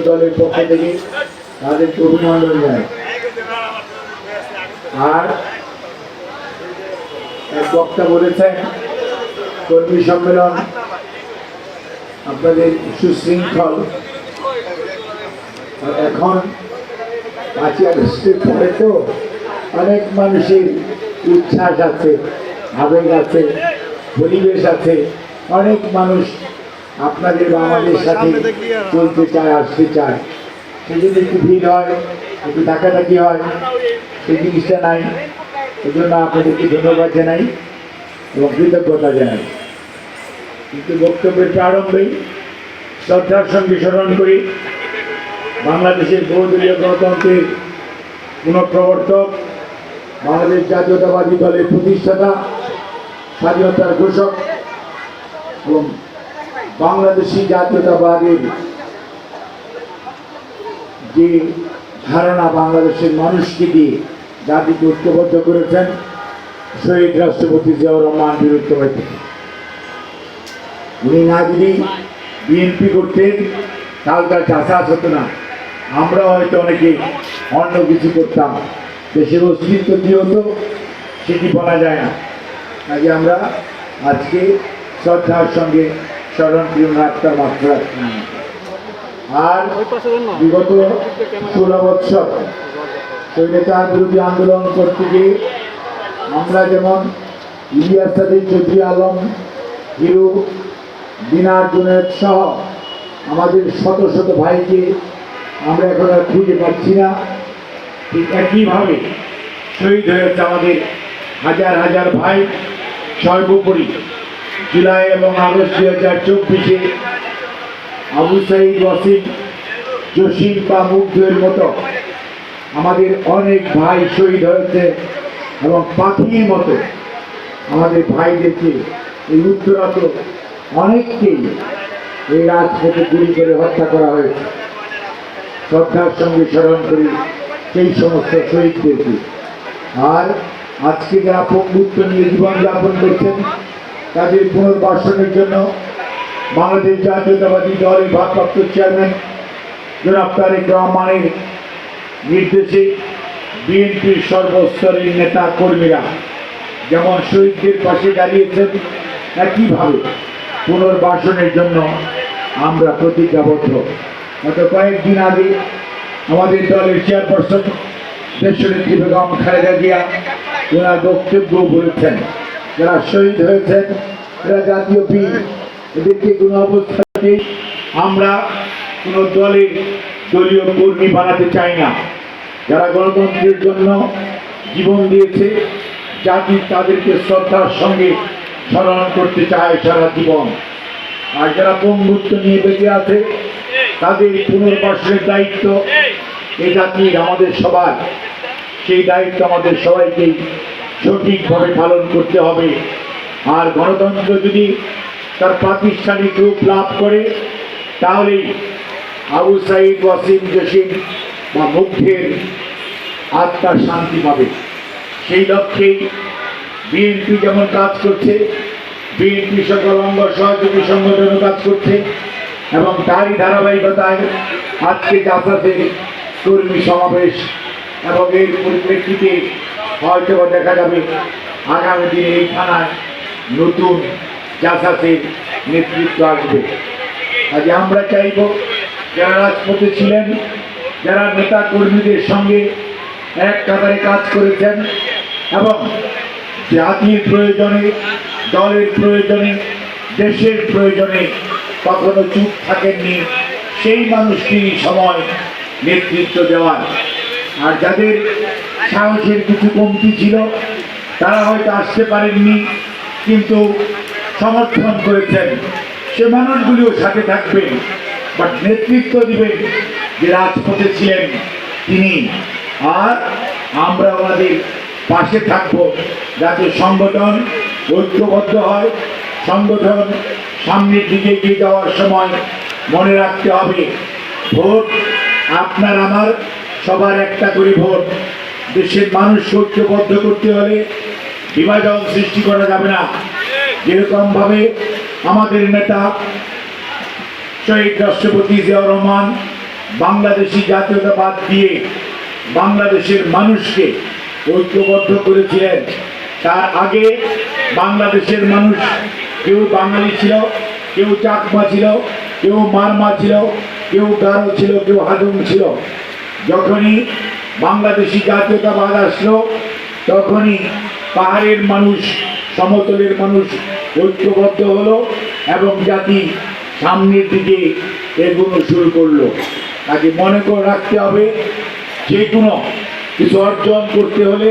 দলের পক্ষ থেকে তাদেরকে অভিনন্দন জানাই। আর এক বক্তা বলেছেন কর্মী সম্মেলন আপনাদের সুশৃঙ্খল। এখন 5ই আগস্টের পরে তো অনেক মানুষের উচ্ছ্বাস আছে, আবেগ আছে, পরিবেশ আছে। অনেক মানুষ আপনাদের বা আমাদের সাথে চলতে চায়, আসতে চায়। সেই জন্য একটু ভিড় হয়, একটু ডাকাডাকি হয়, সেই জিনিসটা নাই। এই জন্য আপনাদেরকে ধন্যবাদ জানাই এবং কৃতজ্ঞতা জানাই। কিন্তু বক্তব্যের প্রারম্ভেই শ্রদ্ধার সঙ্গে স্মরণ করি বাংলাদেশের বহুদলীয় গণতন্ত্রের পুনঃপ্রবর্তক, বাংলাদেশ জাতীয়তাবাদী দলের প্রতিষ্ঠাতা, স্বাধীনতার ঘোষক এবং বাংলাদেশি জাতীয়তাবাদের যে ধারণা বাংলাদেশের মানুষকে দিয়ে জাতিকে ঐক্যবদ্ধ করেছেন শহীদ রাষ্ট্রপতি জিয়াউর রহমান বীরত্ববাদী। উনি না যদি বিএনপি করতেন তাহলে তার চাষাস হতো না, আমরা হয়তো অনেকে অন্য কিছু করতাম। দেশের অস্তিত্ব কী হতো সেটি বলা যায় না। কাজে আমরা আজকে শ্রদ্ধার সঙ্গে স্মরণ করি আত্মার মাত্রা। আর বিগত 16 বৎসর স্বৈরাচার বিরোধী আন্দোলন করতে গিয়ে আমরা যেমন ইলিয়াস সাদিক, চৌধুরী আলম, হিরু, দিনার জুনেদ সহ আমাদের শত শত ভাইকে আমরা এখন আর খুঁজে পাচ্ছি না। ঠিক একইভাবে শহীদ হয়েছে আমাদের হাজার হাজার ভাই। সর্বোপরি জুলাই এবং আগস্ট 2024 আবু সাইদ, ওয়াসিম, জসিম বা মুগ্ধের মতো আমাদের অনেক ভাই শহীদ হয়েছে এবং পাখির মতো আমাদের ভাইদেরকে এই উত্তরাত অনেককেই এই রাজপথে গুলি করে হত্যা করা হয়েছে। শ্রদ্ধার সঙ্গে স্মরণ করি সেই সমস্ত শহীদদেরকে। আর আজকে যারা পঙ্গুত্ব নিয়ে জীবনযাপন করছেন তাদের পুনর্বাসনের জন্য বাংলাদেশ জাতীয়তাবাদী দলের ভারপ্রাপ্ত চেয়ারম্যান জনাব তারেক রহমানের নির্দেশে বিএনপির সর্বস্তরের নেতা কর্মীরা যেমন শহীদদের পাশে দাঁড়িয়েছেন, একইভাবে পুনর্বাসনের জন্য আমরা প্রতিজ্ঞাবদ্ধ। গত কয়েকদিন আগে আমাদের দলের চেয়ারপারসন দেশনেত্রী বেগম খালেদা জিয়া ওনার বক্তব্য বলেছেন যারা শহীদ হয়েছেন এরা জাতীয় বীর, এদেরকে কোনো অবস্থাতেই আমরা কোনো দলের দলীয় কর্মী বানাতে চাই না। যারা গণতন্ত্রের জন্য জীবন দিয়েছে জাতি তাদেরকে শ্রদ্ধার সঙ্গে স্মরণ করতে চায় সারা জীবন। আর যারা বন্ধুত্ব নিয়ে বেঁচে আছে তাদের পুনর্বাসনের দায়িত্ব এই জাতির, আমাদের সবার। সেই দায়িত্ব আমাদের সবাইকেই সঠিকভাবে পালন করতে হবে। আর গণতন্ত্র যদি তার প্রাতিষ্ঠানিক রূপ লাভ করে তাহলেই আবু সাইদ, ওয়াসিম, জসিম বা মুগ্ধের আত্মার শান্তি পাবে। সেই লক্ষ্যেই বিএনপি যেমন কাজ করছে, বিএনপি সকল অঙ্গ সহযোগী সংগঠনও কাজ করছে এবং তারই ধারাবাহিকতায় আজকে জাসাসের কর্মী সমাবেশ এবং এর পরিপ্রেক্ষিতে হয়তো দেখা যাবে আগামী দিনে এই থানায় নতুন জাসাসের নেতৃত্ব আসবে। আজ আমরা চাইব যারা রাজপথে ছিলেন, যারা নেতা কর্মীদের সঙ্গে এক কাতারে কাজ করেছেন এবং জাতির প্রয়োজনে, দলের প্রয়োজনে, দেশের প্রয়োজনে কখনো চুপ থাকেননি, সেই মানুষটির সময় নেতৃত্ব দেওয়ার। আর যাদের সাহসের কিছু কমতি ছিল তারা হয়তো আসতে পারেননি কিন্তু সমর্থন করেছেন, সে মানুষগুলিও সাথে থাকবেন, বাট নেতৃত্ব দিবেন যে রাজপথে ছিলেন তিনি। আর আমরা ওনাদের পাশে থাকব যাতে সংগঠন ঐক্যবদ্ধ হয়। সংগঠন সামনের দিকে এগিয়ে যাওয়ার সময় মনে রাখতে হবে ভোট আপনার আমার সবার একটা করে ভোট। দেশের মানুষ ঐক্যবদ্ধ করতে হলে বিভাজন সৃষ্টি করা যাবে না। যেরকমভাবে আমাদের নেতা শহীদ রাষ্ট্রপতি জিয়াউর রহমান বাংলাদেশি জাতীয়তাবাদ দিয়ে বাংলাদেশের মানুষকে ঐক্যবদ্ধ করেছিলেন। তার আগে বাংলাদেশের মানুষ কেউ বাঙালি ছিল, কেউ চাকমা ছিল, কেউ মারমা ছিল, কেউ গারো ছিল, কেউ হাজং ছিল। যখনই বাংলাদেশি জাতীয়তাবাদ আসলো তখনই পাহাড়ের মানুষ, সমতলের মানুষ ঐক্যবদ্ধ হলো এবং জাতি সামনের দিকে এগোনো শুরু করলো। তাকে মনে করে রাখতে হবে, যে কোনো কিছু অর্জন করতে হলে